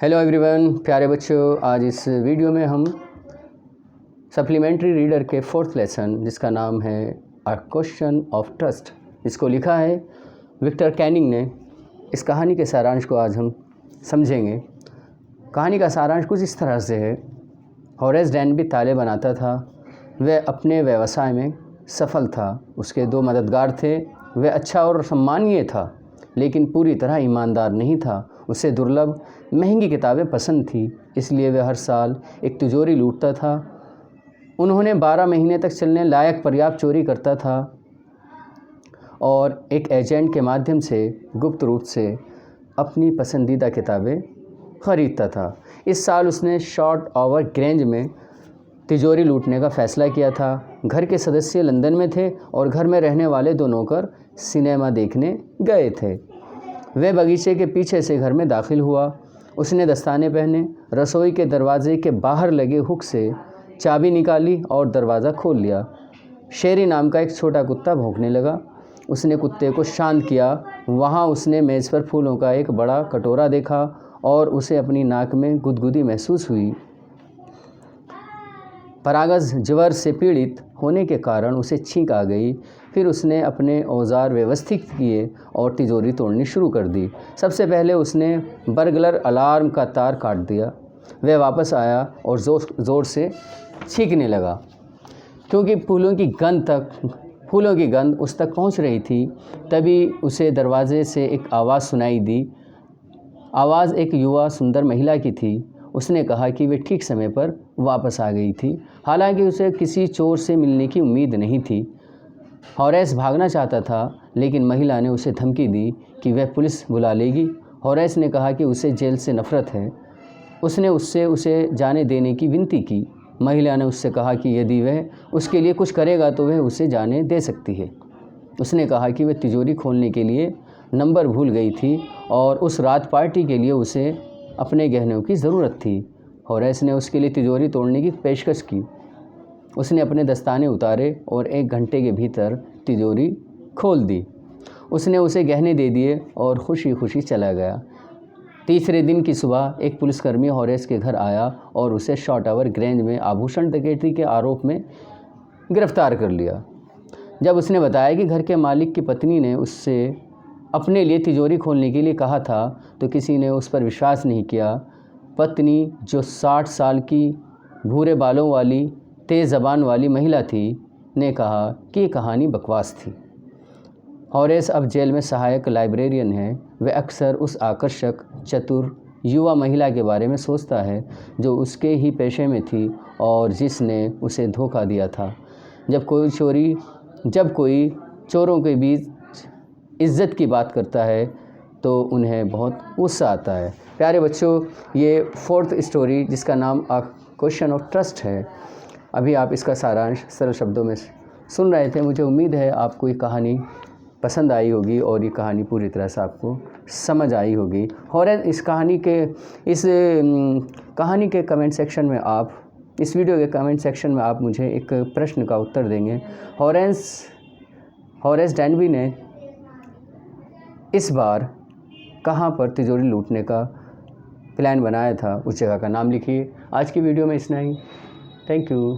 Hello everyone, प्यारे बच्चों, आज इस वीडियो में हम सप्लीमेंट्री रीडर के 4th लेसन जिसका नाम है अ क्वेश्चन ऑफ ट्रस्ट, इसको लिखा है विक्टर कैनिंग ने। इस कहानी के सारांश को आज हम समझेंगे। कहानी का सारांश कुछ इस तरह से है। होरेस डैनबी ताले बनाता था। वह अपने व्यवसाय में सफल था। उसके 2 मददगार थे। वह अच्छा और सम्मानीय था, लेकिन पूरी तरह ईमानदार नहीं था। उसे दुर्लभ महंगी किताबें पसंद थी, इसलिए वह हर साल एक तिजोरी लूटता था। उन्होंने 12 महीने तक चलने लायक पर्याप्त चोरी करता था और एक एजेंट के माध्यम से गुप्त रूप से अपनी पसंदीदा किताबें ख़रीदता था। इस साल उसने शॉर्ट ओवर ग्रेंज में तिजोरी लूटने का फ़ैसला किया था। घर के सदस्य लंदन में थे और घर में रहने वाले 2 नौकर सिनेमा देखने गए थे। वह बगीचे के पीछे से घर में दाखिल हुआ। उसने दस्ताने पहने, रसोई के दरवाजे के बाहर लगे हुक से चाबी निकाली और दरवाज़ा खोल लिया। शेरी नाम का एक छोटा कुत्ता भौंकने लगा। उसने कुत्ते को शांत किया। वहाँ उसने मेज़ पर फूलों का एक बड़ा कटोरा देखा और उसे अपनी नाक में गुदगुदी महसूस हुई। परागज ज्वर से पीड़ित होने के कारण उसे छींक आ गई। फिर उसने अपने औजार व्यवस्थित किए और तिजोरी तोड़नी शुरू कर दी। सबसे पहले उसने बर्गलर अलार्म का तार काट दिया। वह वापस आया और ज़ोर से छींकने लगा, क्योंकि फूलों की गंध उस तक पहुंच रही थी। तभी उसे दरवाजे से एक आवाज़ सुनाई दी। आवाज़ एक युवा सुंदर महिला की थी। उसने कहा कि वे ठीक समय पर वापस आ गई थी। हालांकि उसे किसी चोर से मिलने की उम्मीद नहीं थी। होरेस भागना चाहता था, लेकिन महिला ने उसे धमकी दी कि वह पुलिस बुला लेगी। होरेस ने कहा कि उसे जेल से नफ़रत है। उसने उसे जाने देने की विनती की। महिला ने उससे कहा कि यदि वह उसके लिए कुछ करेगा तो वह उसे जाने दे सकती है। उसने कहा कि वह तिजोरी खोलने के लिए नंबर भूल गई थी और उस रात पार्टी के लिए उसे अपने गहनों की ज़रूरत थी। होरेस ने उसके लिए तिजोरी तोड़ने की पेशकश की। उसने अपने दस्ताने उतारे और 1 घंटे के भीतर तिजोरी खोल दी। उसने उसे गहने दे दिए और खुशी खुशी चला गया। तीसरे दिन की सुबह एक पुलिसकर्मी होरेस के घर आया और उसे शॉर्ट ओवर ग्रेंज में आभूषण डकैती के आरोप में गिरफ्तार कर लिया। जब उसने बताया कि घर के मालिक की पत्नी ने उससे अपने लिए तिजोरी खोलने के लिए कहा था, तो किसी ने उस पर विश्वास नहीं किया। पत्नी, जो 60 साल की भूरे बालों वाली तेज़ ज़बान वाली महिला थी, ने कहा कि ये कहानी बकवास थी। होरेस अब जेल में सहायक लाइब्रेरियन है। वह अक्सर उस आकर्षक, चतुर युवा महिला के बारे में सोचता है जो उसके ही पेशे में थी और जिसने उसे धोखा दिया था। जब कोई चोरों के बीच इज़्ज़त की बात करता है तो उन्हें बहुत गुस्सा आता है। प्यारे बच्चों, ये 4th स्टोरी जिसका नाम अ क्वेश्चन ऑफ ट्रस्ट है। अभी आप इसका सारांश सरल शब्दों में सुन रहे थे। मुझे उम्मीद है आपको ये कहानी पसंद आई होगी और ये कहानी पूरी तरह से आपको समझ आई होगी। और इस कहानी के कमेंट सेक्शन में इस वीडियो के कमेंट सेक्शन में आप मुझे एक प्रश्न का उत्तर देंगे। होरेस डैनबी ने इस बार कहाँ पर तिजोरी लूटने का प्लान बनाया था, उस जगह का नाम लिखिए। आज की वीडियो में इतना ही। Thank you.